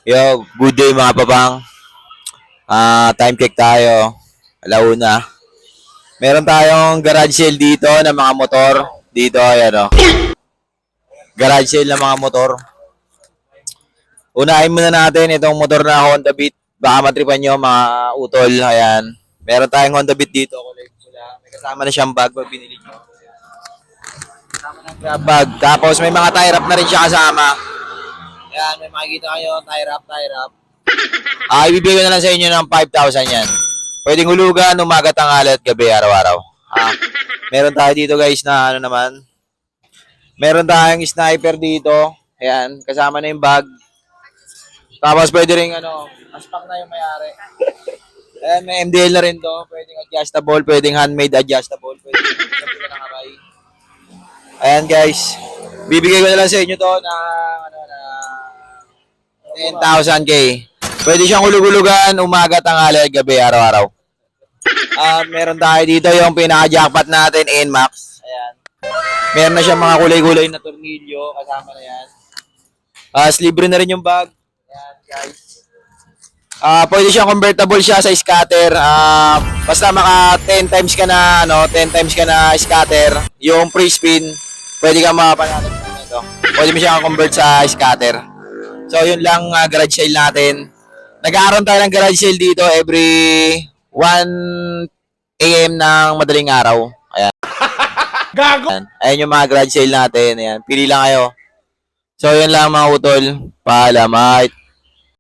Yo, good day mga papang. Time check tayo. Alauna. Meron tayong garage sale dito ng mga motor. Dito, ayan o. Garage sale ng mga motor. Unahin muna natin itong motor na Honda Beat. Baka matripan nyo mga utol. Ayan. Meron tayong Honda Beat dito. Kulay pula. May kasama na siyang bag pag binili nyo. Kasama ng grab bag. Tapos may mga tie wrap na rin siya kasama. Ayan, may makikita kayo. Tie wrap. Ibibigay ko na lang sa inyo ng 5,000 yan. Pwedeng hulugan, umaga, tanghali at gabi, araw-araw. Meron tayo dito guys na ano naman. Meron tayong sniper dito. Ayan, kasama na yung bag. Tapos pwede rin aspak na yung mayari. Ayan, may MDL na rin to. Pwedeng adjustable, pwedeng handmade adjustable. Pwedeng adjustable na kamay. Ayan guys. Bibigay ko na lang sa inyo to na 10,000K. Pwede siyang hulug-hulugan, umaga, tanghali, gabi, araw-araw. Meron tayo dito yung pinaka-jackpot natin, NMAX. Ayan. Meron na siyang mga kulay-kulay na tornilyo, kasama na yan. Libre na rin yung bag. Ayan, guys. Pwede siyang convertible siya sa scatter. Basta maka 10 times ka na, 10 times ka na scatter. Yung free spin, pwede kang makapanatag nito. Pwede mo siyang convert sa scatter. So, yun lang garage sale natin. Nag-aaroon tayo ng garage sale dito every 1 AM ng madaling araw. Ayan. Gago! Ayan yung mga garage sale natin. Ayan. Pili lang kayo. So, yun lang mga utol. Paalam.